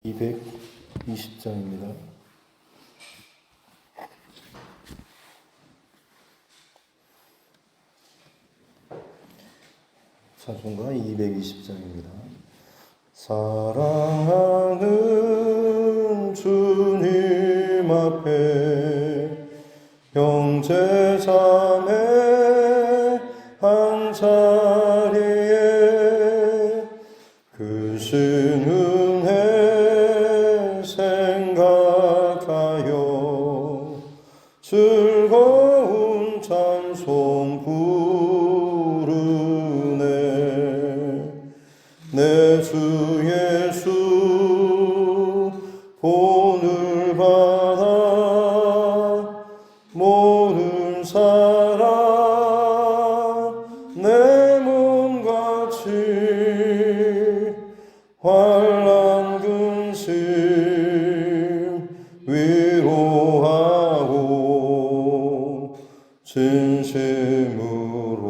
220장입니다. 찬송가 220장입니다. 사랑하는 주님 앞에 형제 자매 한 자리에 크신 은혜 생각하여 즐거운 찬송 부르네. 내 주 예수 본을 받아 모든 사람 내 몸같이 환난 근심 위로하고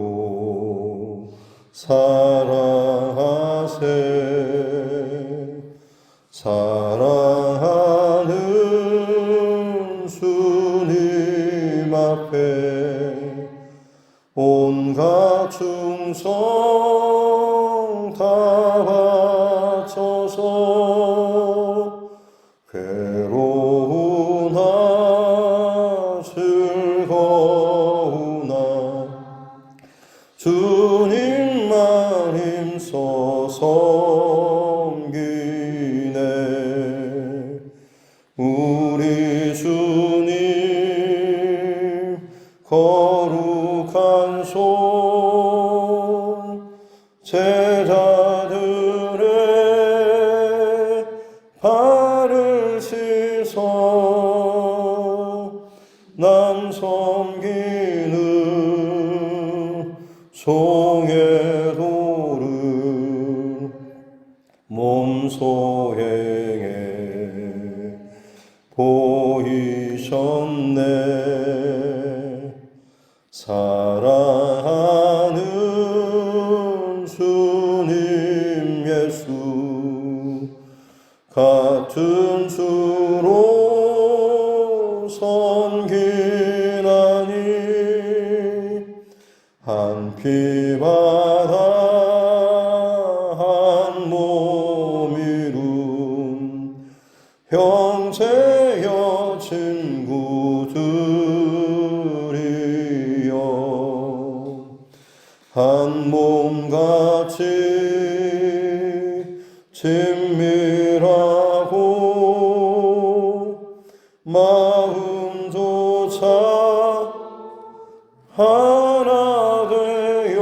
진심으로 사랑하세. 사랑하는 주님 앞에 온갖 충성 다 바쳐서 괴로우나 즐거우나 주님만 힘써 섬기네. 우리 주님 거룩한 손 제자들의 발을 씻어 남 섬기는 송해 도를 몸소 행해 보이셨네. 사랑하는 주님 예수 같은 주로 섬기나니 한 피 바다 한 몸 이룬 형제여 친구들이여 한 몸같이 친밀하고 마음조차 하나 되어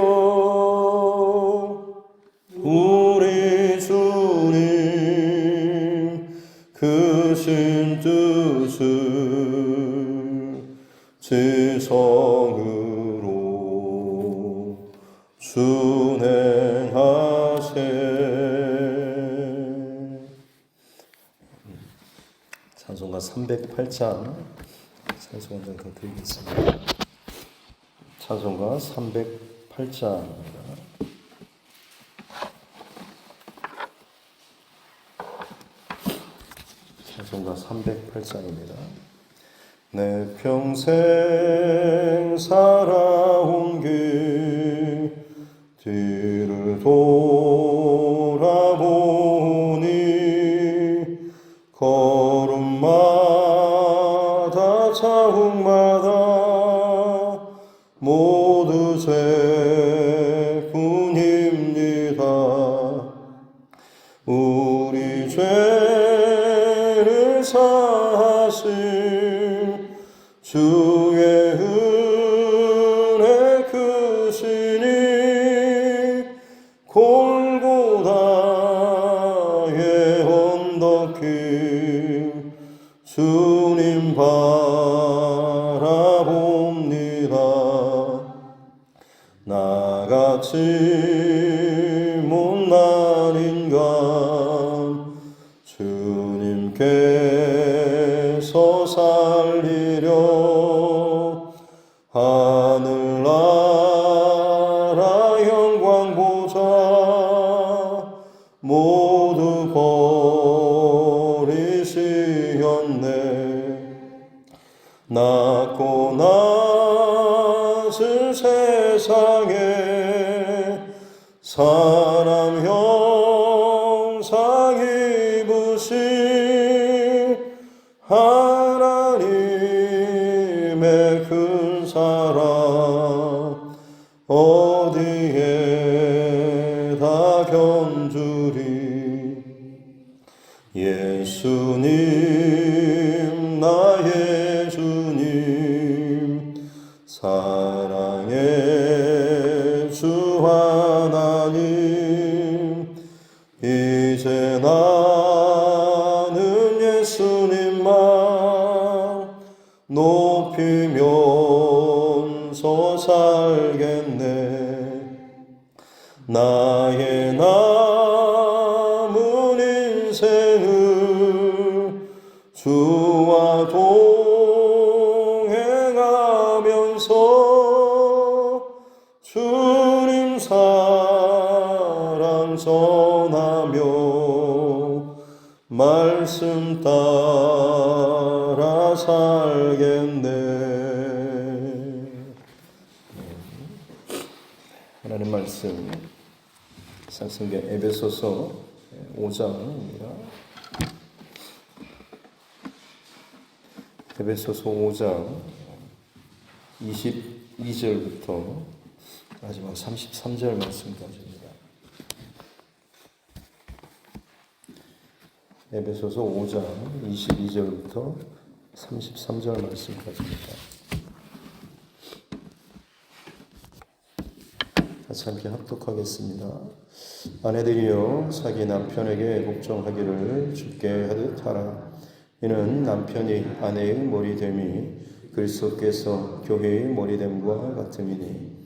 우리 주님 크신 뜻을 지성으로 순행하세. 찬송가 308장 찬송 한 장 더 드리겠습니다. 찬송가 308장입니다. 찬송가 308장입니다. 내 평생 살아온 길 뒤를 돌아보니 걸음마다 자국마다 모두 죄뿐입니다. 우리 죄를 사하신 주의 은혜 크시니 골고다의 언덕길 주님 바라봅니다. 나같이 못난 인간 주님께서 살리려 하늘나라 영광 보좌 모두 낮고 낮은 세상에 사람 형상 입으신 하나님의 큰 사랑 어디에다 견주리. 예수님 나의 주님 사랑의 주 하나님 이제 나는 예수님만 높이면서 살겠네. 나의 남은 인생을 주와 동행하면서 주님 사랑 전하며 말씀 따라 살겠네. 하나님 말씀 성경 에베소서 5장입니다. 에베소서 5장 22절부터 마지막 33절 말씀까지입니다. 에베소서 5장 22절부터 33절 말씀까지입니다. 같이 함께 합독하겠습니다. 아내들이여 자기 남편에게 복종하기를 주께 하듯 하라. 이는 남편이 아내의 머리됨이 그리스도께서 교회의 머리됨과 같음이니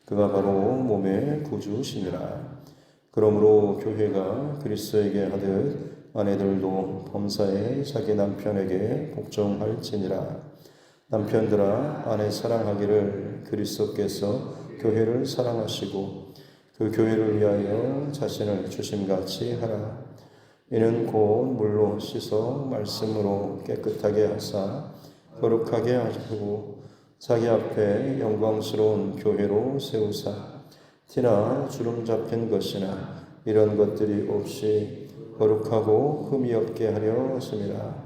그가 바로 몸의 구주시니라. 그러므로 교회가 그리스도에게 하듯 아내들도 범사에 자기 남편에게 복종할지니라. 남편들아 아내 사랑하기를 그리스도께서 교회를 사랑하시고 그 교회를 위하여 자신을 주심같이 하라. 이는 곧 물로 씻어 말씀으로 깨끗하게 하사 거룩하게 하시고 자기 앞에 영광스러운 교회로 세우사 티나 주름 잡힌 것이나 이런 것들이 없이 거룩하고 흠이 없게 하려 하심이라.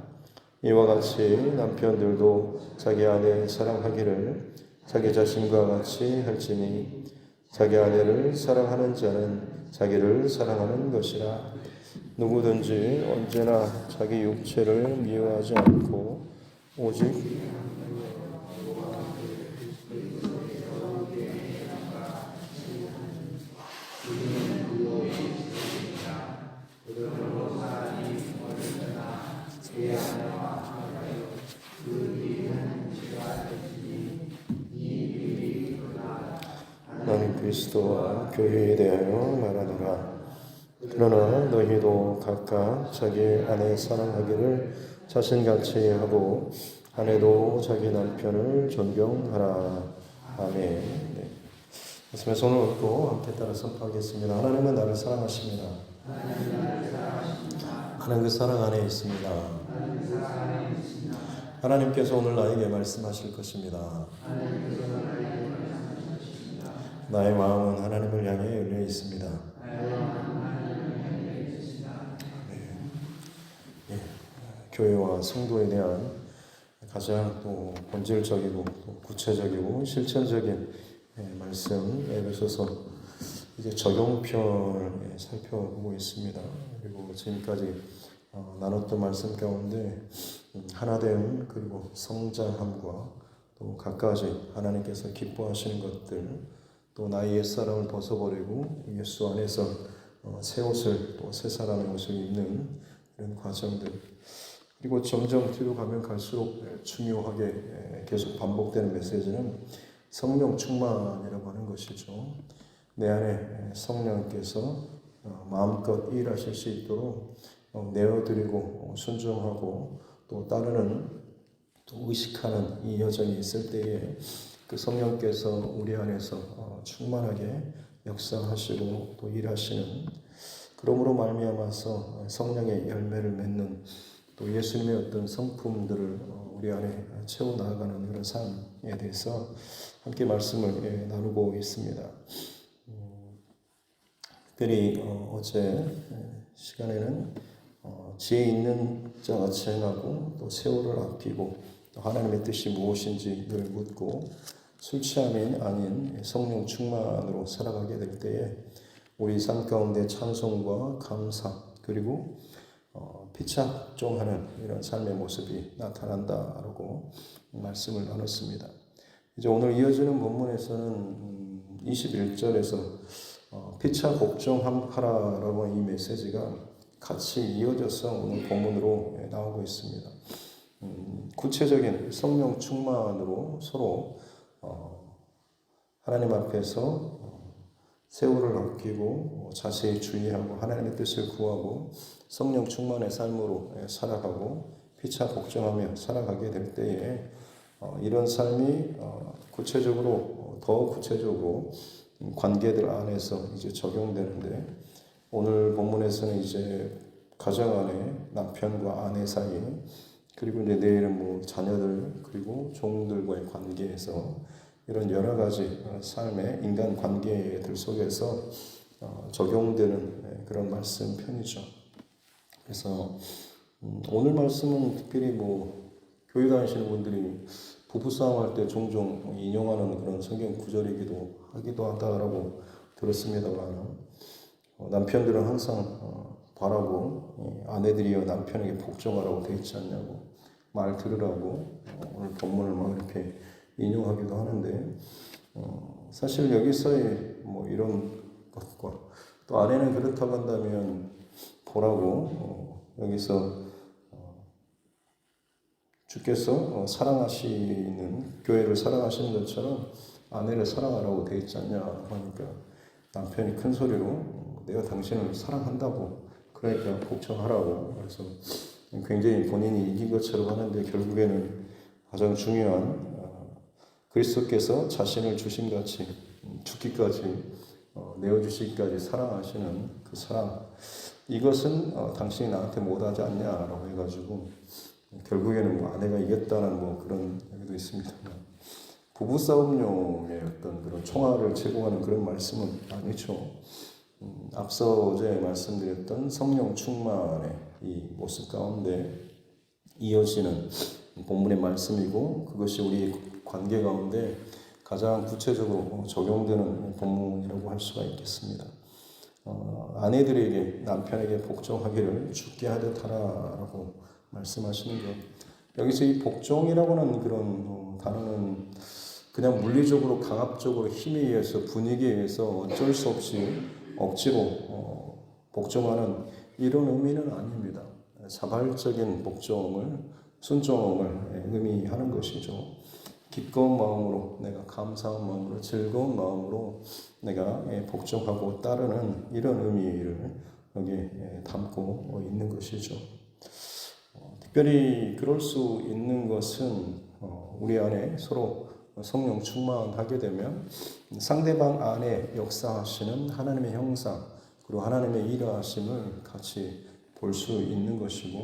이와 같이 남편들도 자기 아내 사랑하기를 자기 자신과 같이 할지니 자기 아내를 사랑하는 자는 자기를 사랑하는 것이라. 누구든지 언제나 자기 육체를 미워하지 않고 오직 나는 그리스도와 교회에 대하여 말하노라. 그러나 너희도 각각 자기 아내 사랑하기를 자신같이 하고 아내도 자기 남편을 존경하라. 아멘. 네. 말씀에 손을 얹고 함께 따라 선포하겠습니다. 하나님은 나를 사랑하십니다. 하나님 그 사랑 안에 있습니다. 하나님께서 오늘 나에게 말씀하실 것입니다. 나의 마음은 하나님을 향해 열려 있습니다. 네. 교회와 성도에 대한 가장 또 본질적이고 또 구체적이고 실천적인 말씀 에베소서 이제 적용편을 살펴보고 있습니다. 그리고 지금까지 나눴던 말씀 가운데 하나됨 그리고 성장함과 또 갖가지 하나님께서 기뻐하시는 것들 또 나의 옛사람을 벗어버리고 예수 안에서 새 옷을 또 새 사람의 옷을 입는 이런 과정들 그리고 점점 뒤로 가면 갈수록 중요하게 계속 반복되는 메시지는 성령 충만이라고 하는 것이죠. 내 안에 성령께서 마음껏 일하실 수 있도록 내어드리고 순종하고 또 따르는 또 의식하는 이 여정이 있을 때에 그 성령께서 우리 안에서 충만하게 역사하시고 또 일하시는 그러므로 말미암아서 성령의 열매를 맺는 또 예수님의 어떤 성품들을 우리 안에 채워 나아가는 그런 삶에 대해서 함께 말씀을 나누고 있습니다. 특별히 어제 시간에는 지혜 있는 자같이 행하고 또 세월을 아끼고 또 하나님의 뜻이 무엇인지 늘 묻고 술 취함이 아닌 성령 충만으로 살아가게 될 때에 우리 삶 가운데 찬송과 감사 그리고 피착종하는 이런 삶의 모습이 나타난다라고 말씀을 나눴습니다. 이제 오늘 이어지는 본문에서는 21절에서 피차 복종하라라고 이 메시지가 같이 이어져서 오늘 본문으로 나오고 있습니다. 구체적인 성령 충만으로 서로 하나님 앞에서 세월을 아끼고 자세히 주의하고 하나님의 뜻을 구하고 성령 충만의 삶으로 살아가고 피차 복종하며 살아가게 될 때에 이런 삶이 구체적으로 더 구체적으로 관계들 안에서 이제 적용되는데 오늘 본문에서는 이제 가정 안에 남편과 아내 사이 그리고 이제 내일은 뭐 자녀들 그리고 종들과의 관계에서 이런 여러 가지 삶의 인간 관계들 속에서 적용되는 그런 말씀 편이죠. 그래서 오늘 말씀은 특별히 뭐 교회 다니시는 분들이 부부싸움 할 때 종종 인용하는 그런 성경 구절이기도 하다라고 들었습니다만 남편들은 항상 바라고 아내들이여 남편에게 복종하라고 되어 있지 않냐고 말 들으라고 오늘 본문을 막 이렇게 인용하기도 하는데 사실 여기서의 뭐 이런 것과 또 아내는 그렇다고 한다면 보라고 여기서 주께서 사랑하시는 교회를 사랑하시는 것처럼 아내를 사랑하라고 되어 있지 않냐 하니까 남편이 큰 소리로 내가 당신을 사랑한다고 그러니까 복종하라고 그래서 굉장히 본인이 이긴 것처럼 하는데 결국에는 가장 중요한 그리스도께서 자신을 주심같이 죽기까지 내어주시기까지 사랑하시는 그 사랑 이것은 당신이 나한테 못하지 않냐라고 해가지고 결국에는 뭐 아내가 이겼다는 뭐 그런 얘기도 있습니다만 부부싸움용의 어떤 그런 총알을 제공하는 그런 말씀은 아니죠. 앞서 어제 말씀드렸던 성령 충만의 이 모습 가운데 이어지는 본문의 말씀이고 그것이 우리 관계 가운데 가장 구체적으로 적용되는 본문이라고 할 수가 있겠습니다. 아내들에게 남편에게 복종하기를 죽게 하듯 하라라고 말씀하시는 것. 여기서 이 복종이라고 하는 그런 단어는 그냥 물리적으로 강압적으로 힘에 의해서 분위기에 의해서 어쩔 수 없이 억지로 복종하는 이런 의미는 아닙니다. 자발적인 복종을 순종을 의미하는 것이죠. 기꺼운 마음으로 내가 감사한 마음으로 즐거운 마음으로 내가 복종하고 따르는 이런 의미를 여기에 담고 있는 것이죠. 특별히 그럴 수 있는 것은 우리 안에 서로 성령 충만하게 되면 상대방 안에 역사하시는 하나님의 형상 그리고 하나님의 일하심을 같이 볼 수 있는 것이고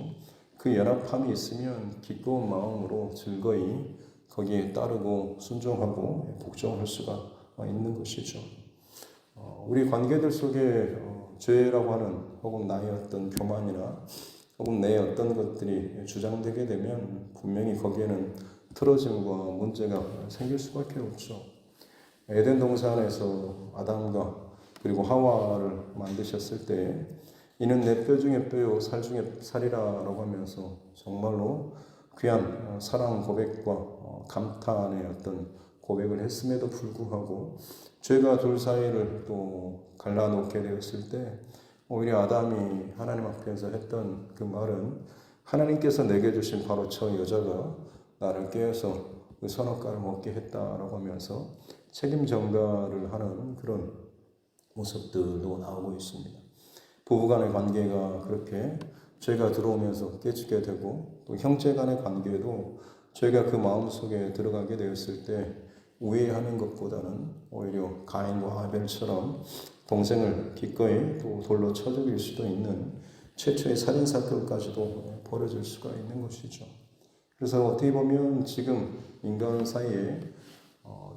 그 연합함이 있으면 기꺼운 마음으로 즐거이 거기에 따르고 순종하고 복종할 수가 있는 것이죠. 우리 관계들 속에 죄라고 하는 혹은 나의 어떤 교만이나 혹은 내 어떤 것들이 주장되게 되면 분명히 거기에는 틀어짐과 문제가 생길 수밖에 없죠. 에덴 동산에서 아담과 그리고 하와를 만드셨을 때 이는 내 뼈 중에 뼈요 살 중에 살이라라고 하면서 정말로 귀한 사랑 고백과 감탄의 어떤 고백을 했음에도 불구하고 죄가 둘 사이를 또 갈라놓게 되었을 때 오히려 아담이 하나님 앞에서 했던 그 말은 하나님께서 내게 주신 바로 저 여자가 나를 깨어서 그 선악과를 먹게 했다라고 하면서 책임 전가를 하는 그런 모습들도 나오고 있습니다. 부부간의 관계가 그렇게 죄가 들어오면서 깨지게 되고 또 형제 간의 관계도 죄가 그 마음속에 들어가게 되었을 때 우애하는 것보다는 오히려 가인과 아벨처럼 동생을 기꺼이 또 돌로 쳐 죽일 수도 있는 최초의 살인사건까지도 벌어질 수가 있는 것이죠. 그래서 어떻게 보면 지금 인간 사이에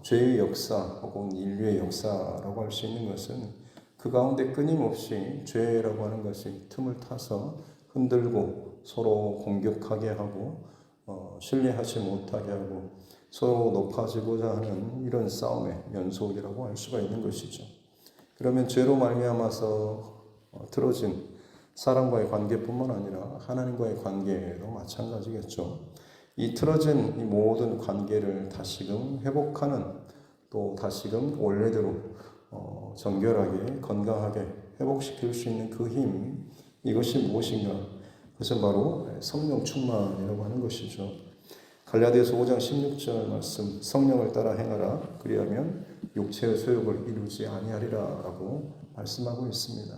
죄의 역사 혹은 인류의 역사라고 할 수 있는 것은 그 가운데 끊임없이 죄라고 하는 것이 틈을 타서 흔들고 서로 공격하게 하고 신뢰하지 못하게 하고 서로 높아지고자 하는 이런 싸움의 연속이라고 할 수가 있는 것이죠. 그러면 죄로 말미암아서 틀어진 사람과의 관계뿐만 아니라 하나님과의 관계도 마찬가지겠죠. 이 틀어진 이 모든 관계를 다시금 회복하는, 또 다시금 원래대로 정결하게 건강하게 회복시킬 수 있는 그 힘, 이것이 무엇인가? 그것은 바로 성령 충만이라고 하는 것이죠. 갈라디아서 5장 16절 말씀, 성령을 따라 행하라 그리하면 육체의 소욕을 이루지 아니하리라 라고 말씀하고 있습니다.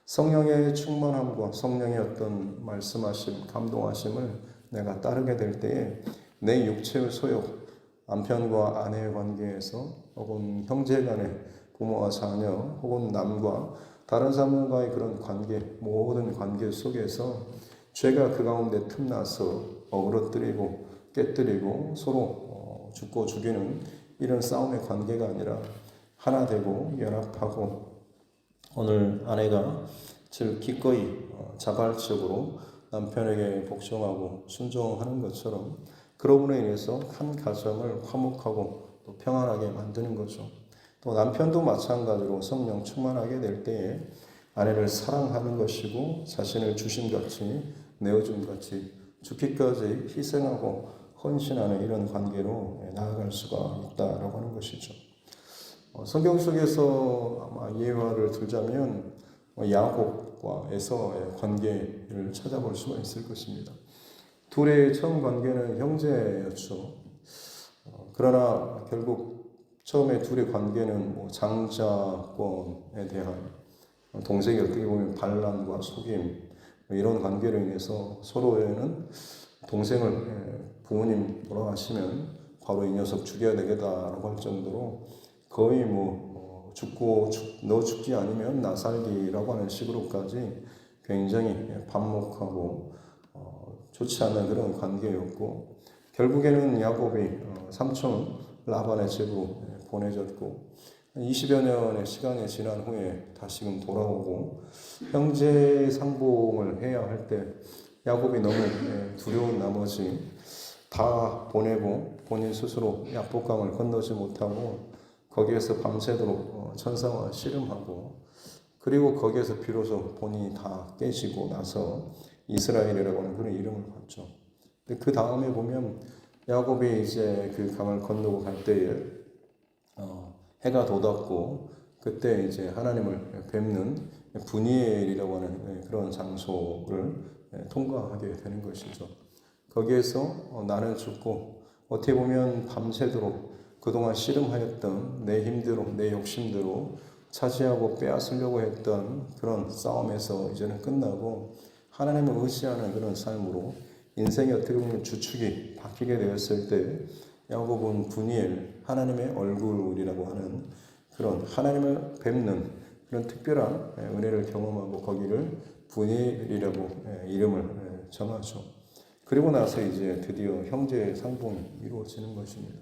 성령의 충만함과 성령의 어떤 말씀하심, 감동하심을 내가 따르게 될 때에 내 육체의 소욕, 남편과 아내의 관계에서 혹은 형제 간의 부모와 자녀 혹은 남과 다른 사람과의 그런 관계, 모든 관계 속에서 죄가 그 가운데 틈나서 어그러뜨리고 깨뜨리고 서로 죽고 죽이는 이런 싸움의 관계가 아니라 하나 되고 연합하고, 오늘 아내가 즉 기꺼이 자발적으로 남편에게 복종하고 순종하는 것처럼 그러므로 인해서 한 가정을 화목하고 또 평안하게 만드는 거죠. 또 남편도 마찬가지로 성령 충만하게 될 때에 아내를 사랑하는 것이고 자신을 주심같이 내어줌같이 죽기까지 희생하고 헌신하는 이런 관계로 나아갈 수가 있다라고 하는 것이죠. 성경 속에서 아마 예화를 들자면 야곱과 에서의 관계를 찾아볼 수가 있을 것입니다. 둘의 처음 관계는 형제였죠. 그러나 결국 처음에 둘의 관계는 장자권에 대한, 동생이 어떻게 보면 반란과 속임 이런 관계로 인해서 서로에는 동생을 부모님 돌아가시면 바로 이 녀석 죽여야 되겠다라고 할 정도로 거의 너 죽지 않으면 나 살기라고 하는 식으로까지 굉장히 반목하고 좋지 않은 그런 관계였고, 결국에는 야곱이 삼촌 라반의 집으로 보내졌고 20여 년의 시간이 지난 후에 다시금 돌아오고 형제 상봉을 해야 할 때 야곱이 너무 두려운 나머지 다 보내고 본인 스스로 약복강을 건너지 못하고 거기에서 밤새도록 천사와 씨름하고, 그리고 거기에서 비로소 본인이 다 깨지고 나서 이스라엘이라고 하는 그런 이름을 받죠. 근데 그 다음에 보면 야곱이 이제 그 강을 건너고 갈 때에 해가 돋았고 그때 이제 하나님을 뵙는 분이엘이라고 하는 그런 장소를 통과하게 되는 것이죠. 거기에서 나는 죽고 어떻게 보면 밤새도록 그동안 씨름하였던 내 힘대로 내 욕심대로 차지하고 빼앗으려고 했던 그런 싸움에서 이제는 끝나고 하나님을 의지하는 그런 삶으로 인생이 어떻게 보면 주축이 바뀌게 되었을 때 야곱은 분이엘, 하나님의 얼굴이라고 하는 그런 하나님을 뵙는 그런 특별한 은혜를 경험하고 거기를 분이엘이라고 이름을 정하죠. 그리고 나서 이제 드디어 형제 상봉이 이루어지는 것입니다.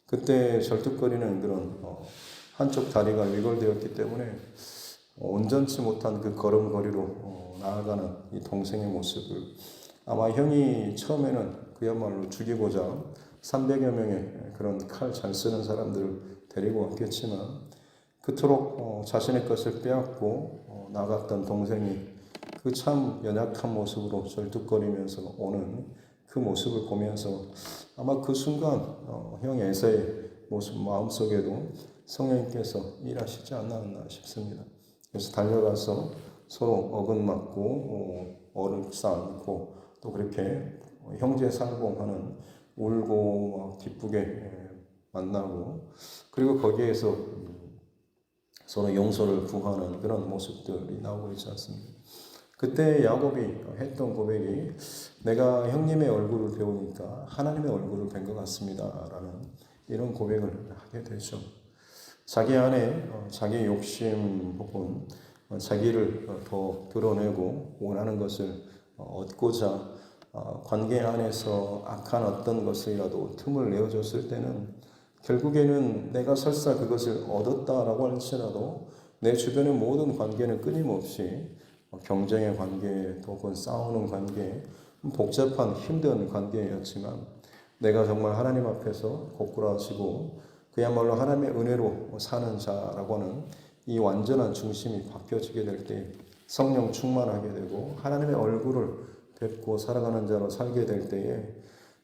그때 절뚝거리는 그런 한쪽 다리가 위골되었기 때문에 온전치 못한 그 걸음걸이로 나아가는 이 동생의 모습을 아마 형이 처음에는 그야말로 죽이고자 300여 명의 그런 칼 잘 쓰는 사람들을 데리고 왔겠지만 그토록 자신의 것을 빼앗고 나갔던 동생이 그 참 연약한 모습으로 절뚝거리면서 오는 그 모습을 보면서 아마 그 순간 형 에서의 모습 마음속에도 성령님께서 일하시지 않았나 싶습니다. 그래서 달려가서 서로 어긋맞고 어릅싸고 또 그렇게 형제 상봉하는 울고 기쁘게 만나고, 그리고 거기에서 서로 용서를 구하는 그런 모습들이 나오고 있지 않습니까? 그때 야곱이 했던 고백이 내가 형님의 얼굴을 배우니까 하나님의 얼굴을 뵌 것 같습니다 라는 이런 고백을 하게 되죠. 자기 안에 자기 욕심 혹은 자기를 더 드러내고 원하는 것을 얻고자 관계 안에서 악한 어떤 것이라도 틈을 내어줬을 때는 결국에는 내가 설사 그것을 얻었다라고 할지라도 내 주변의 모든 관계는 끊임없이 경쟁의 관계, 혹은 싸우는 관계, 복잡한 힘든 관계였지만 내가 정말 하나님 앞에서 고꾸라지고 그야말로 하나님의 은혜로 사는 자라고 하는 이 완전한 중심이 바뀌어지게 될 때 성령 충만하게 되고 하나님의 얼굴을 뵙고 살아가는 자로 살게 될 때에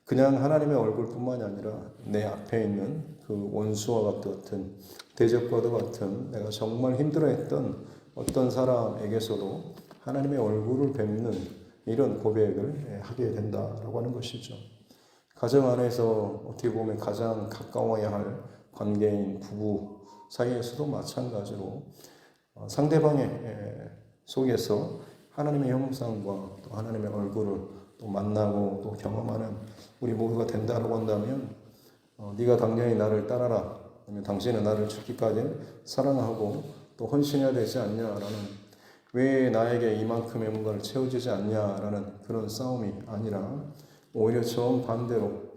그냥 하나님의 얼굴뿐만이 아니라 내 앞에 있는 그 원수와 같은 대적과도 같은 내가 정말 힘들어했던 어떤 사람에게서도 하나님의 얼굴을 뵙는 이런 고백을 하게 된다라고 하는 것이죠. 가정 안에서 어떻게 보면 가장 가까워야 할 관계인 부부 사이에서도 마찬가지로 상대방의 속에서 하나님의 형상과 또 하나님의 얼굴을 또 만나고 또 경험하는 우리 모두가 된다고 한다면 네가 당연히 나를 따라라, 아니면 당신은 나를 죽기까지 사랑하고 또 헌신해야 되지 않냐라는, 왜 나에게 이만큼의 뭔가를 채워주지 않냐라는 그런 싸움이 아니라 오히려 정반대로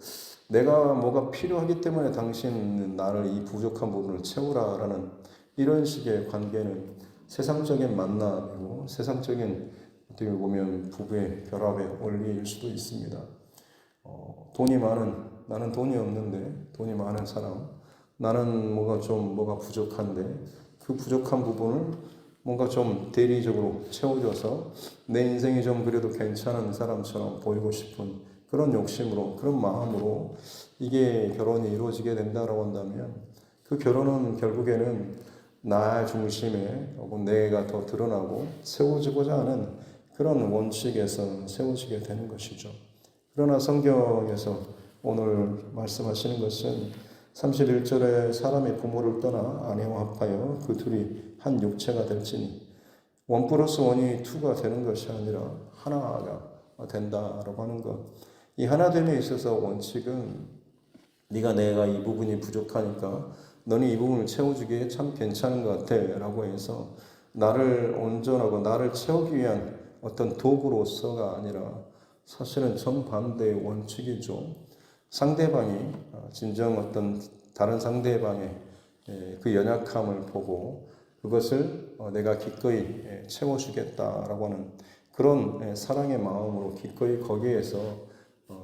내가 뭐가 필요하기 때문에 당신은 나를 이 부족한 부분을 채우라라는 이런 식의 관계는 세상적인 만남이고 세상적인 어떻게 보면 부부의 결합의 원리일 수도 있습니다. 나는 돈이 없는데 돈이 많은 사람, 나는 뭐가 부족한데 그 부족한 부분을 뭔가 좀 대리적으로 채워줘서 내 인생이 좀 그래도 괜찮은 사람처럼 보이고 싶은 그런 욕심으로, 그런 마음으로 이게 결혼이 이루어지게 된다고 한다면 그 결혼은 결국에는 나 중심에 혹은 내가 더 드러나고 세워지고자 하는 그런 원칙에서 세워지게 되는 것이죠. 그러나 성경에서 오늘 말씀하시는 것은 31절에 사람이 부모를 떠나 아내와 합하여 그 둘이 한 육체가 될지니 원 플러스 원이 투가 되는 것이 아니라 하나가 된다라고 하는 것. 이 하나됨에 있어서 원칙은 내가 이 부분이 부족하니까 너는 이 부분을 채워주기에 참 괜찮은 것 같아 라고 해서 나를 온전하고 나를 채우기 위한 어떤 도구로서가 아니라 사실은 정반대의 원칙이죠. 상대방이 진정 어떤 다른 상대방의 그 연약함을 보고 그것을 내가 기꺼이 채워주겠다라고 하는 그런 사랑의 마음으로 기꺼이 거기에서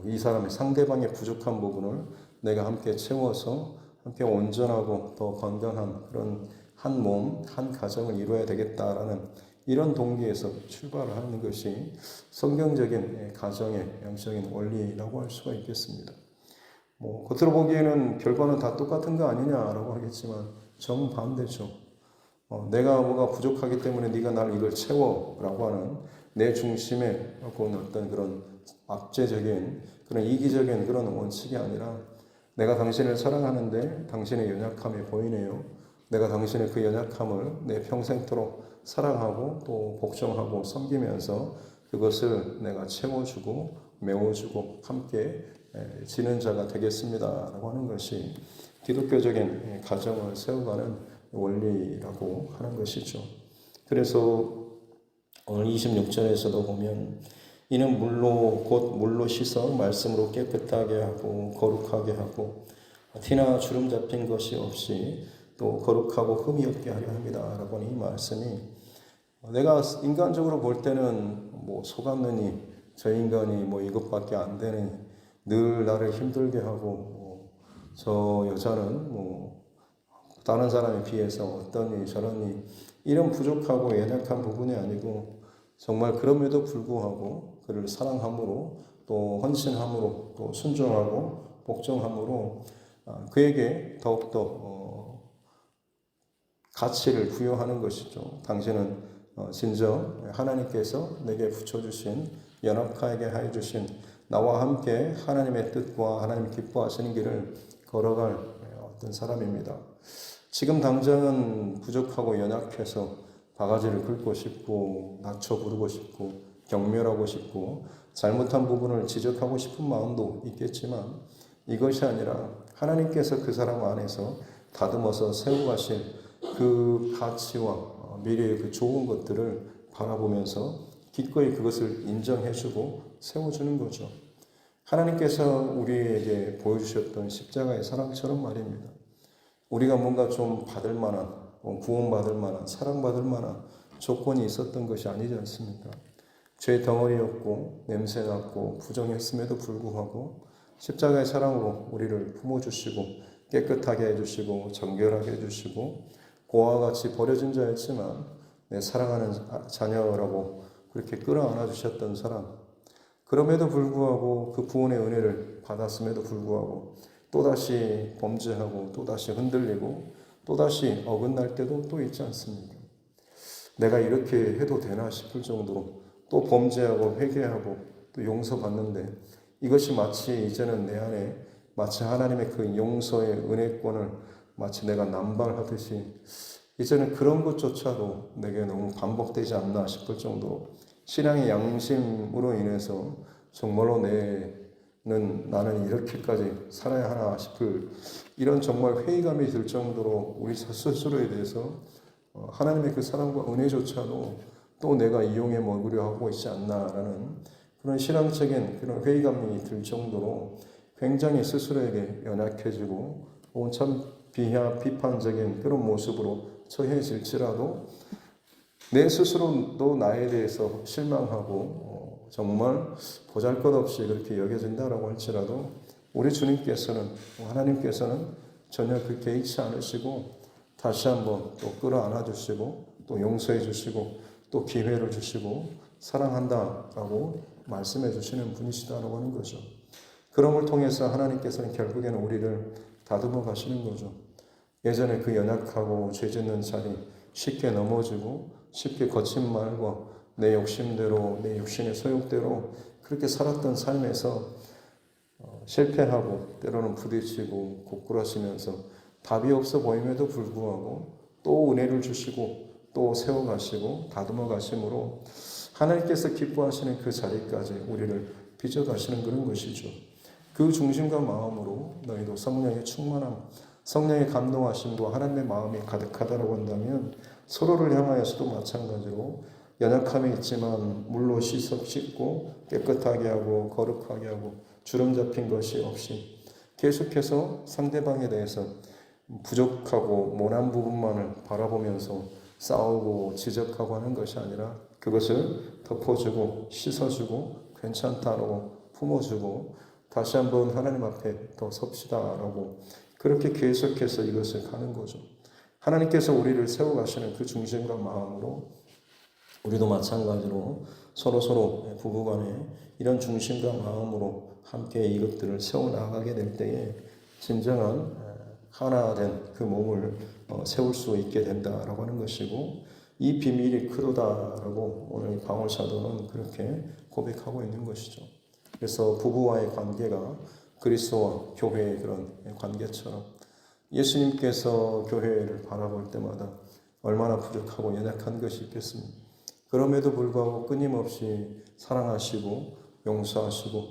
이 사람의 상대방의 부족한 부분을 내가 함께 채워서 함께 온전하고 더 건강한 그런 한 몸, 한 가정을 이루어야 되겠다라는 이런 동기에서 출발하는 것이 성경적인 가정의 영적인 원리라고 할 수가 있겠습니다. 겉으로 보기에는 결과는 다 똑같은 거 아니냐라고 하겠지만 정반대죠. 내가 뭐가 부족하기 때문에 네가 날 이걸 채워라고 하는 내 중심에 어떤 그런 압제적인 그런 이기적인 그런 원칙이 아니라 내가 당신을 사랑하는데 당신의 연약함이 보이네요. 내가 당신의 그 연약함을 내 평생토록 사랑하고 또 복종하고 섬기면서 그것을 내가 채워주고 메워주고 함께 지는 자가 되겠습니다라고 하는 것이 기독교적인 가정을 세워가는 원리라고 하는 것이죠. 그래서 오늘 26절에서도 보면 이는 곧 물로 씻어 말씀으로 깨끗하게 하고 거룩하게 하고 티나 주름 잡힌 것이 없이 또 거룩하고 흠이 없게 하려 합니다 라고 하는 이 말씀이, 내가 인간적으로 볼 때는 속았느니 저 인간이 이것밖에 안 되느니 늘 나를 힘들게 하고 저 여자는 다른 사람에 비해서 어떠니 저러니 이런 부족하고 연약한 부분이 아니고 정말 그럼에도 불구하고 그를 사랑함으로 또 헌신함으로 또 순종하고 복종함으로 그에게 더욱더 가치를 부여하는 것이죠. 당신은 진정 하나님께서 내게 붙여주신 연합하게 해주신 나와 함께 하나님의 뜻과 하나님 기뻐하시는 길을 걸어갈 어떤 사람입니다. 지금 당장은 부족하고 연약해서 바가지를 긁고 싶고 낮춰 부르고 싶고 경멸하고 싶고 잘못한 부분을 지적하고 싶은 마음도 있겠지만 이것이 아니라 하나님께서 그 사람 안에서 다듬어서 세워가신 그 가치와 미래의 그 좋은 것들을 바라보면서 기꺼이 그것을 인정해주고 세워주는 거죠. 하나님께서 우리에게 보여주셨던 십자가의 사랑처럼 말입니다. 우리가 뭔가 좀 받을 만한, 구원받을 만한, 사랑받을 만한 조건이 있었던 것이 아니지 않습니까? 죄 덩어리였고 냄새났고 부정했음에도 불구하고 십자가의 사랑으로 우리를 품어주시고 깨끗하게 해주시고 정결하게 해주시고 고아와 같이 버려진 자였지만 내 사랑하는 자녀라고 그렇게 끌어안아 주셨던 사람, 그럼에도 불구하고 그 구원의 은혜를 받았음에도 불구하고 또다시 범죄하고 또다시 흔들리고 또다시 어긋날 때도 또 있지 않습니까? 내가 이렇게 해도 되나 싶을 정도로 또 범죄하고 회개하고 또 용서받는데 이것이 마치 이제는 내 안에 마치 하나님의 그 용서의 은혜권을 마치 내가 남발하듯이 이제는 그런 것조차도 내게 너무 반복되지 않나 싶을 정도로 신앙의 양심으로 인해서 정말로 나는 이렇게까지 살아야 하나 싶을 이런 정말 회의감이 들 정도로 우리 스스로에 대해서 하나님의 그 사랑과 은혜조차도 또 내가 이용해 먹으려 하고 있지 않나라는 그런 신앙적인 그런 회의감이 들 정도로 굉장히 스스로에게 연약해지고 참 비판적인 그런 모습으로 처해질지라도 내 스스로도 나에 대해서 실망하고 정말 보잘것없이 그렇게 여겨진다라고 할지라도 우리 주님께서는 하나님께서는 전혀 그 개의치 않으시고 다시 한번 또 끌어안아 주시고 또 용서해 주시고 또 기회를 주시고 사랑한다라고 말씀해 주시는 분이시다라고 하는 거죠. 그럼을 통해서 하나님께서는 결국에는 우리를 다듬어 가시는 거죠. 예전에 그 연약하고 죄 짓는 자리 쉽게 넘어지고 쉽게 거친 말과 내 욕심대로 내 육신의 소욕대로 그렇게 살았던 삶에서 실패하고 때로는 부딪히고 고꾸라지면서 답이 없어 보임에도 불구하고 또 은혜를 주시고 또 세워가시고 다듬어 가심으로 하나님께서 기뻐하시는 그 자리까지 우리를 빚어가시는 그런 것이죠. 그 중심과 마음으로 너희도 성령의 충만함, 성령의 감동하심과 하나님의 마음이 가득하다고 한다면 서로를 향하여서도 마찬가지로 연약함이 있지만 물로 씻고 깨끗하게 하고 거룩하게 하고 주름 잡힌 것이 없이 계속해서 상대방에 대해서 부족하고 모난 부분만을 바라보면서 싸우고 지적하고 하는 것이 아니라 그것을 덮어주고 씻어주고 괜찮다라고 품어주고 다시 한번 하나님 앞에 더 섭시다라고 그렇게 계속해서 이것을 가는 거죠. 하나님께서 우리를 세워가시는 그 중심과 마음으로 우리도 마찬가지로 서로 부부간에 이런 중심과 마음으로 함께 이것들을 세워나가게 될 때에 진정한 하나 된 그 몸을 세울 수 있게 된다라고 하는 것이고 이 비밀이 크도다라고 오늘 바울 사도는 그렇게 고백하고 있는 것이죠. 그래서 부부와의 관계가 그리스도와 교회의 그런 관계처럼 예수님께서 교회를 바라볼 때마다 얼마나 부족하고 연약한 것이 있겠습니까? 그럼에도 불구하고 끊임없이 사랑하시고 용서하시고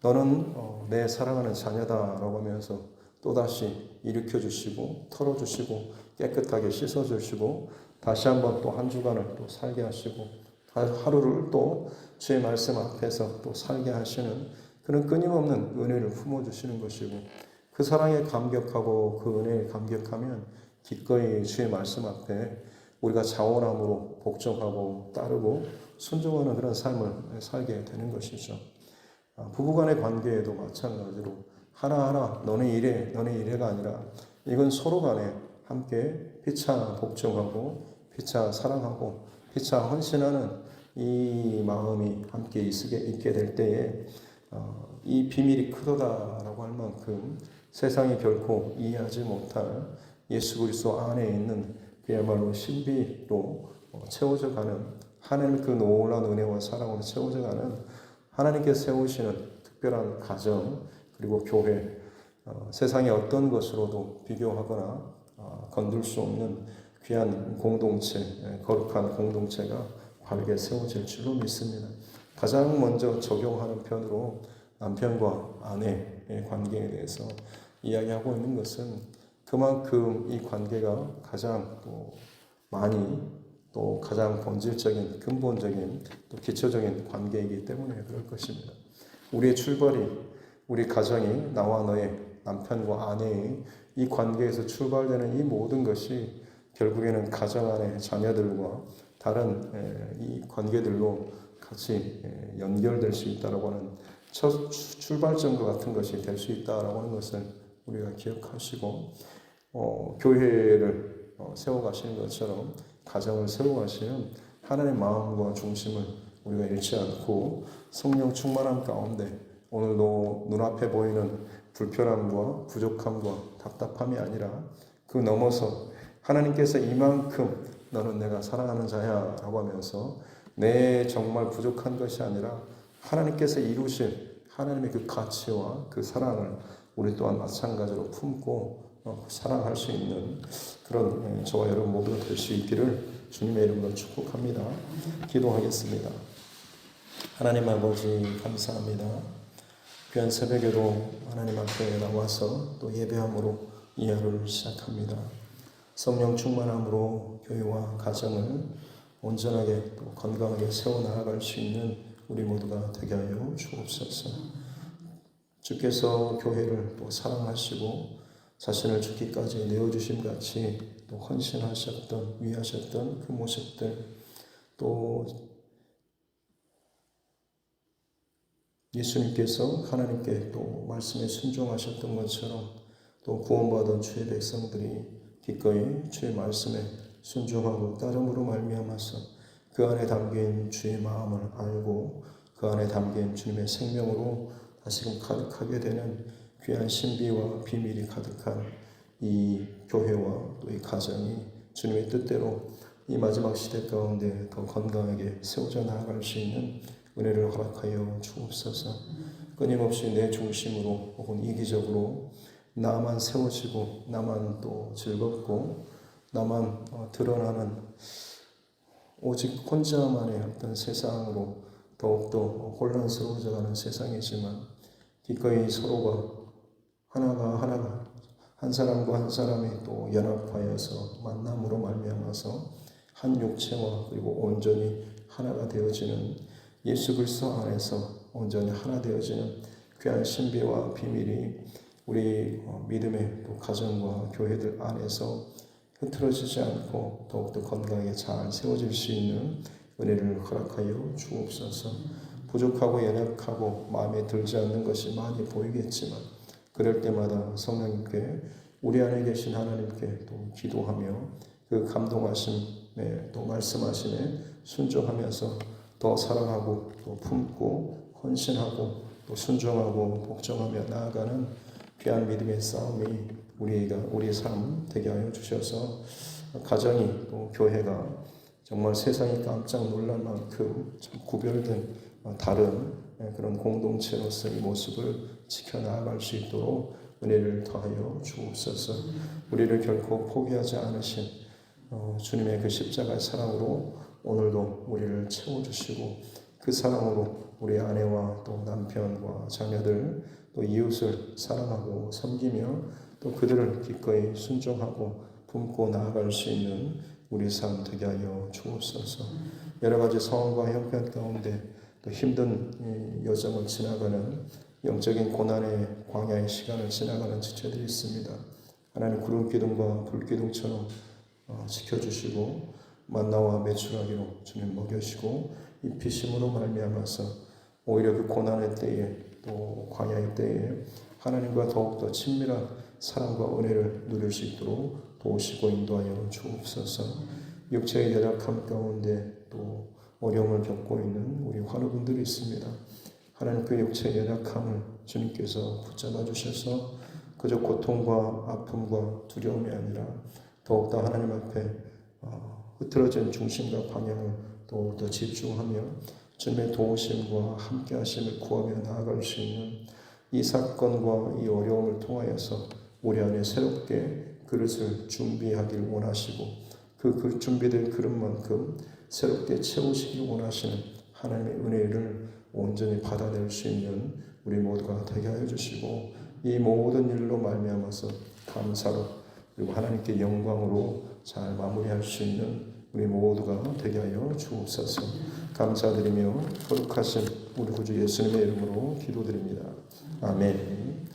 너는 내 사랑하는 자녀다라고 하면서 또다시 일으켜주시고 털어주시고 깨끗하게 씻어주시고 다시 한번 또 한 주간을 또 살게 하시고 하루를 또 주의 말씀 앞에서 또 살게 하시는 그런 끊임없는 은혜를 품어주시는 것이고 그 사랑에 감격하고 그 은혜에 감격하면 기꺼이 주의 말씀 앞에 우리가 자원함으로 복종하고 따르고 순종하는 그런 삶을 살게 되는 것이죠. 부부간의 관계에도 마찬가지로 하나하나 너네 이래가 아니라 이건 서로 간에 함께 피차 복종하고 피차 사랑하고 피차 헌신하는 이 마음이 함께 있게 될 때에 이 비밀이 크도다라고 할 만큼 세상이 결코 이해하지 못할 예수 그리스도 안에 있는 그야말로 신비로 채워져가는 하늘 그 놀라운 은혜와 사랑으로 채워져가는 하나님께서 세우시는 특별한 가정 그리고 교회 세상의 어떤 것으로도 비교하거나 건들 수 없는 귀한 공동체 거룩한 공동체가 바르게 세워질 줄로 믿습니다. 가장 먼저 적용하는 편으로 남편과 아내의 관계에 대해서 이야기하고 있는 것은 그만큼 이 관계가 가장 또 많이 또 가장 본질적인 근본적인 또 기초적인 관계이기 때문에 그럴 것입니다. 우리의 출발이 우리 가정이 나와 너의 남편과 아내의 이 관계에서 출발되는 이 모든 것이 결국에는 가정 안의 자녀들과 다른 이 관계들로 같이 연결될 수 있다라고 하는 첫 출발점과 같은 것이 될 수 있다라고 하는 것을 우리가 기억하시고 교회를 세워가시는 것처럼 가정을 세워가시는 하나님의 마음과 중심을 우리가 잃지 않고 성령 충만함 가운데 오늘도 눈앞에 보이는 불편함과 부족함과 답답함이 아니라 그 넘어서 하나님께서 이만큼 너는 내가 사랑하는 자야 라고 하면서 내 정말 부족한 것이 아니라 하나님께서 이루신 하나님의 그 가치와 그 사랑을 우리 또한 마찬가지로 품고 사랑할 수 있는 그런 저와 여러분 모두가 될 수 있기를 주님의 이름으로 축복합니다. 기도하겠습니다. 하나님 아버지 감사합니다. 귀한 새벽에도 하나님 앞에 나와서 또 예배함으로 이 하루를 시작합니다. 성령 충만함으로 교회와 가정을 온전하게 또 건강하게 세워나갈 수 있는 우리 모두가 되게 하여 주옵소서. 주께서 교회를 또 사랑하시고 자신을 죽기까지 내어주심 같이 또 헌신하셨던 위하셨던 그 모습들, 또 예수님께서 하나님께 또 말씀에 순종하셨던 것처럼 또 구원받은 주의 백성들이 기꺼이 주의 말씀에 순종하고 따름으로 말미암아서 그 안에 담긴 주의 마음을 알고 그 안에 담긴 주님의 생명으로 다시금 가득하게 되는 귀한 신비와 비밀이 가득한 이 교회와 또 이 가정이 주님의 뜻대로 이 마지막 시대 가운데 더 건강하게 세워져 나아갈 수 있는 은혜를 허락하여 주옵소서. 끊임없이 내 중심으로 혹은 이기적으로 나만 세워지고 나만 또 즐겁고 나만 드러나는 오직 혼자만의 어떤 세상으로 더욱더 혼란스러워져가는 세상이지만 기꺼이 서로가 하나가 한 사람과 한 사람이 또 연합하여서 만남으로 말미암아서 한 육체와 그리고 온전히 하나가 되어지는 예수 그리스도 안에서 온전히 하나 되어지는 귀한 신비와 비밀이 우리 믿음의 또 가정과 교회들 안에서 흐트러지지 않고 더욱더 건강하게 잘 세워질 수 있는 은혜를 허락하여 주옵소서. 부족하고 연약하고 마음에 들지 않는 것이 많이 보이겠지만 그럴 때마다 성령님께 우리 안에 계신 하나님께 또 기도하며 그 감동하심에 또 말씀하심에 순종하면서 더 사랑하고 또 품고 헌신하고 또 순종하고 복종하며 나아가는 귀한 믿음의 싸움이 우리의 삶 되게 하여 주셔서 가정이 또 교회가 정말 세상이 깜짝 놀랄 만큼 참 구별된 다른 그런 공동체로서 이 모습을 지켜나갈 수 있도록 은혜를 더하여 주옵소서. 우리를 결코 포기하지 않으신 주님의 그 십자가의 사랑으로 오늘도 우리를 채워주시고 그 사랑으로 우리 아내와 또 남편과 자녀들 또 이웃을 사랑하고 섬기며 또 그들을 기꺼이 순종하고 품고 나아갈 수 있는 우리 삶 되게 하여 주옵소서. 여러 가지 상황과 형편 가운데 또 힘든 여정을 지나가는 영적인 고난의 광야의 시간을 지나가는 지체들이 있습니다. 하나님 구름 기둥과 불 기둥처럼 지켜주시고 만나와 메추라기로 주님 먹여주시고 입히심으로 말미암아서 오히려 그 고난의 때에 또 광야의 때에 하나님과 더욱더 친밀한 사랑과 은혜를 누릴 수 있도록 도우시고 인도하여 주옵소서. 육체의 연약함 가운데 또 어려움을 겪고 있는 우리 환우분들이 있습니다. 하나님 그 육체의 연약함을 주님께서 붙잡아 주셔서 그저 고통과 아픔과 두려움이 아니라 더욱더 하나님 앞에 흐트러진 중심과 방향을 더욱더 집중하며 주님의 도우심과 함께하심을 구하며 나아갈 수 있는 이 사건과 이 어려움을 통하여서 우리 안에 새롭게 그릇을 준비하길 원하시고 그 준비된 그릇만큼 새롭게 채우시길 원하시는 하나님의 은혜를 온전히 받아낼 수 있는 우리 모두가 되게 하여 주시고 이 모든 일로 말미암아서 감사로 그리고 하나님께 영광으로 잘 마무리할 수 있는 우리 모두가 되게 하여 주옵소서. 감사드리며 거룩하신 우리 구주 예수님의 이름으로 기도드립니다. 아멘.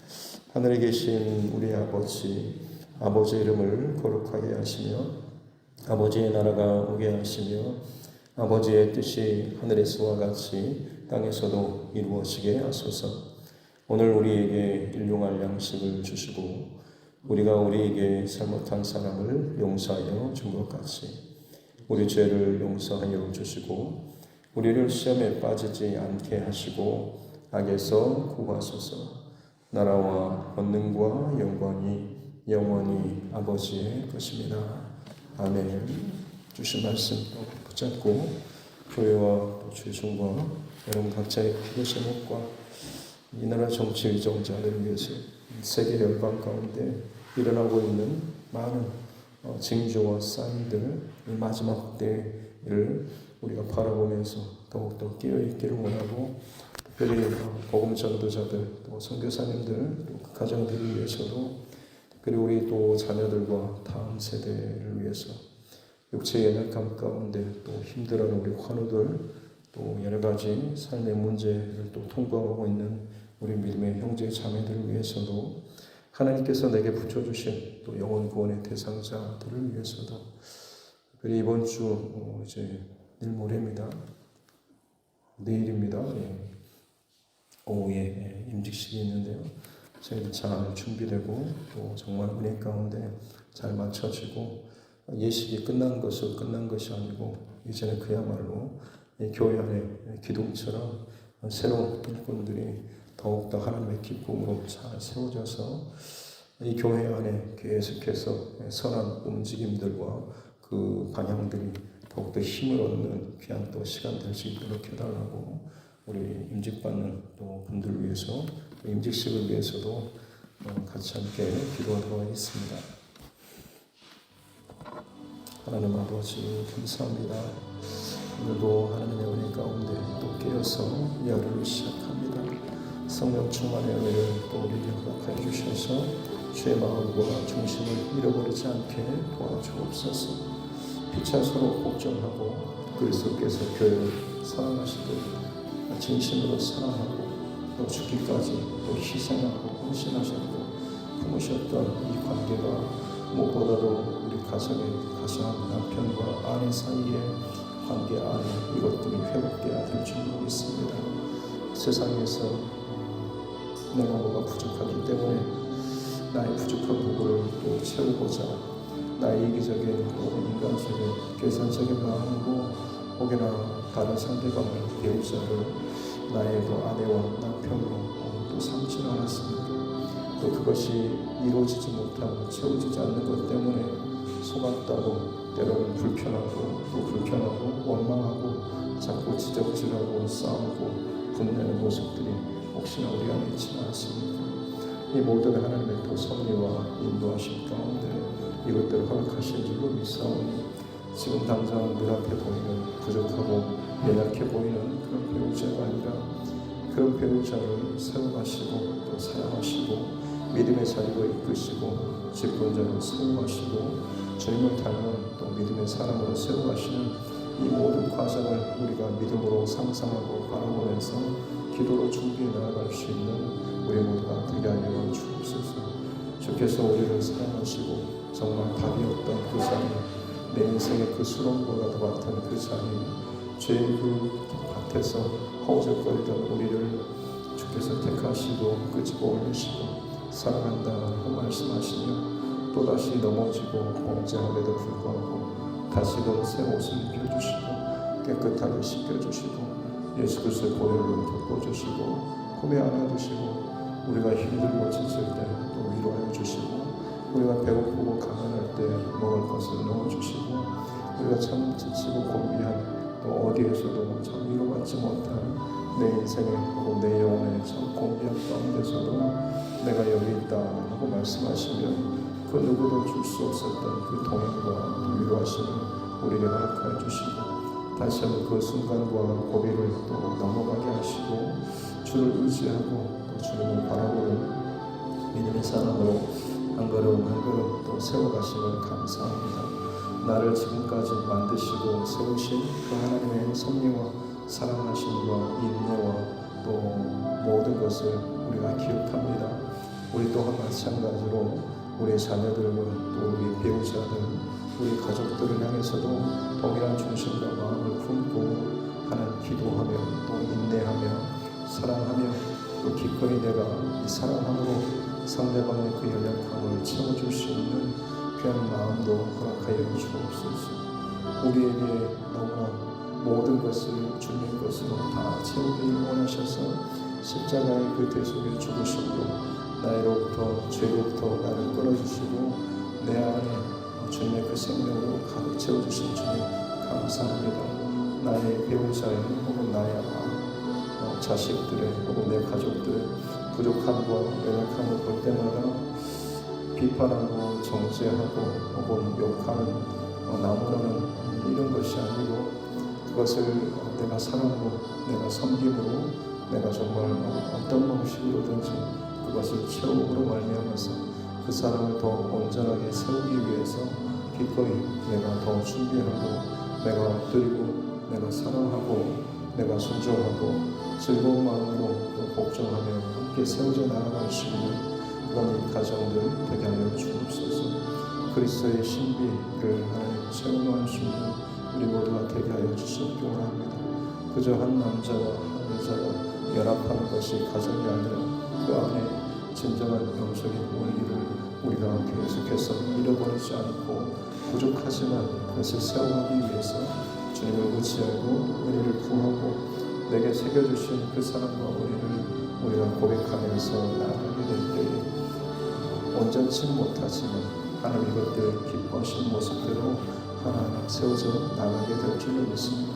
하늘에 계신 우리 아버지의 이름을 거룩하게 하시며 아버지의 나라가 오게 하시며 아버지의 뜻이 하늘에서와 같이 땅에서도 이루어지게 하소서. 오늘 우리에게 일용할 양식을 주시고 우리가 우리에게 잘못한 사람을 용서하여 준 것 같이 우리 죄를 용서하여 주시고 우리를 시험에 빠지지 않게 하시고 악에서 구하소서. 나라와 권능과 영광이 영원히 아버지의 것입니다. 아멘. 주신 말씀 붙잡고 교회와 죄송과 여러분 각자의 기도 제목과 이 나라 정치 의정자들을 위해서 세계 열방 가운데 일어나고 있는 많은 징조와 사인들, 이 마지막 때를 우리가 바라보면서 더욱더 깨어있기를 원하고, 특별히 복음 전도자들, 또 선교사님들, 또 그 가정들을 위해서도, 특별히 우리 또 자녀들과 다음 세대를 위해서 육체의 연약함 가운데 또 힘들어하는 우리 환우들, 또 여러 가지 삶의 문제를 또 통과하고 있는 우리 믿음의 형제 자매들을 위해서도, 하나님께서 내게 붙여주신 또 영혼 구원의 대상자들을 위해서도, 특별히 이번 주 이제 내일 모레입니다. 내일입니다. 오후에 임직식이 있는데요. 저희도 잘 준비되고 또 정말 은혜 가운데 잘 맞춰지고, 예식이 끝난 것이 아니고 이제는 그야말로 교회 안에 기둥처럼 새로운 일꾼들이 더욱더 하나님의 기쁨으로 잘 세워져서 이 교회 안에 계속해서 선한 움직임들과 그 방향들이 더욱더 힘을 얻는 귀한 또 시간 될 수 있도록 해달라고 우리 임직받는 또 분들을 위해서, 임직식을 위해서도 같이 함께 기도하도록 하겠습니다. 하나님 아버지 감사합니다. 오늘도 하나님의 은혜 가운데 또 깨어서 이 하루를 시작합니다. 성령 충만의 은혜를 또 우리에게 허락하여 주셔서 주의 마음과 중심을 잃어버리지 않게 도와주옵소서. 피차 서로 복종하고 그리스도께서 교회를 사랑하시듯 진심으로 사랑하고 또 죽기까지 또 희생하고 헌신하셨고 품으셨던 이 관계가 무엇보다도 우리 가정의 가장 남편과 아내 사이의 관계 안에 이것들이 회복되어야 될 줄 믿습니다. 세상에서 내가 뭐가 부족하기 때문에 나의 부족한 부분을 또 채우고자 나의 이기적인 인간적인 계산적인 마음으로 혹여나 다른 상대방을 배우자를 나의 또 아내와 남편으로 또 삼지 않았습니다. 또 그것이 이루어지지 못하고 채워지지 않는 것 때문에 속았다고, 때로는 불편하고 원망하고 자꾸 지적질하고 싸우고 분내는 모습들이 혹시나 우리 안에 있지 않습니까? 이 모든 하나님의 또 섭리와 인도하심 가운데 이것들을 허락하신 줄로 믿사오니 지금 당장 눈앞에 보이는 부족하고 연약해 보이는 그런 배우자가 아니라 그런 배우자를 사용하시고 또 사랑하시고 믿음의 자리로 이끄시고 집권자로 사용하시고 주님을 닮은 또 믿음의 사람으로 세워가시는 이 모든 과정을 우리가 믿음으로 상상하고 바라보면서 기도로 준비해 나아갈 수 있는 우리 모두가 되게 하여 주옵소서. 주께서 우리를 사랑하시고 정말 답이 없던 그 자리, 내 인생의 그 수렁보다도 같은 그 자리, 죄의 그 밭에서 허우적거리던 우리를 주께서 택하시고 끄집어 올리시고 사랑한다고 말씀하시며 또다시 넘어지고 범죄함에도 불구하고 다시금 새 옷을 입혀주시고 깨끗하게 씻겨주시고 예수 그리스도의 보혈로 덮어주시고 품에 안아주시고 우리가 힘들고 지칠 때 또 위로하여 주시고 우리가 배고프고 가난할 때 먹을 것을 넣어주시고 우리가 참 지치고 고민한 또 어디에서도 참 위로받지 못한 내 인생에 혹은 내 영혼에 참 공비한 가운데서도 내가 여기 있다 하고 말씀하시면 그 누구도 줄 수 없었던 그 동행과 위로하심을 우리에게 허락하여 주시고 다시 한번 그 순간과 고비를 또 넘어가게 하시고 주를 의지하고 또 주님을 바라보는 믿음의 사람으로 한 걸음 한 걸음 또 세워가심을 감사합니다. 나를 지금까지 만드시고 세우신 그 하나님의 섭리와 사랑하심과 인내와 또 모든 것을 우리가 기억합니다. 우리 또한 마찬가지로 우리 자녀들과 또 우리 배우자들, 우리 가족들을 향해서도 동일한 중심과 마음을 품고 하나님 기도하며 또 인내하며 사랑하며 또 기꺼이 내가 이 사랑함으로 상대방의 그 연약함을 채워줄 수 있는 귀한 마음도 허락하여 주옵소서. 우리에게 너무나 모든 것을 주님 것으로 다 채우기를 원하셔서 십자가의 그 대속에 죽으심으로 나로부터 죄로부터 나를 끌어주시고 내 안에 주님의 그 생명으로 가득 채워주신 주님 감사합니다. 나의 배우자의 혹은 나의 자식들의 혹은 내 가족들의 부족함과 연약함을 볼 때마다 비판하고 정죄하고 혹은 욕하는 나무라는 이런 것이 아니고 그것을 내가 사랑으로 내가 섬김으로 내가 정말 어떤 방식으로든지 그것을 채움으로 말미암아서 그 사람을 더 온전하게 세우기 위해서 기꺼이 내가 더 준비하고 내가 엎드리고 내가 사랑하고 내가 순종하고 즐거운 마음으로 또 복종하며 함께 세워져 나아갈 수 있는 그런 가정들 되게 하여 주옵소서. 그리스도의 신비를 하나님 체험할 수 있는 우리 모두가 되게 하여 주시기 원합니다. 그저 한 남자와 한 여자가 연합하는 것이 가정이 아니라 그 안에 진정한 영적인 원리를 우리가 계속해서 잃어버리지 않고 부족하지만 그것을 세워가기 위해서 주님을 의지하고 은혜를 구하고 내게 새겨주신 그 사랑과 은혜를 우리가 고백하면서 나아가게 될 때에 온전치 못하지만 하나님 이것들 기뻐하신 모습대로 하나하나 세워져 나가게 될 줄로 믿습니다.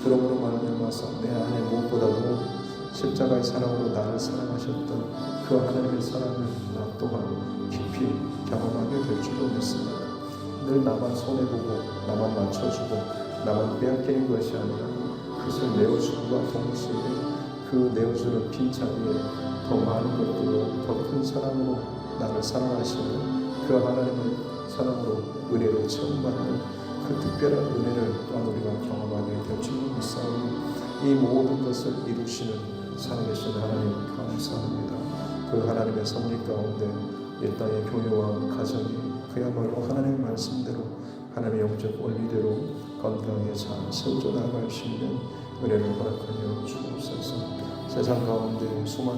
그러므로 말미암아서 내 안에 무엇보다도 십자가의 사랑으로 나를 사랑하셨던 그 하나님의 사랑을 나 또한 깊이 경험하게 될 줄로 믿습니다. 늘 나만 손해보고 나만 맞춰주고 나만 빼앗기는 것이 아니라 그것을 내어줌과 동시에 그 내어주는 빈자리에 더 많은 것들로 더 큰 사랑으로 나를 사랑하시는 그 하나님의 사랑으로 은혜로 채움받는 그 특별한 은혜를 또한 우리가 경험하게 될 줄로 믿사오니 이 모든 것을 이루시는 살아계신 하나님 감사합니다. 그 하나님의 섭리 가운데 이 땅의 교회와 가정이 그야말로 하나님의 말씀대로 하나님의 영적 원리대로 건강하게 잘 세워져 나갈 수 있는 은혜를 허락하여 주옵소서. 세상 가운데 수많은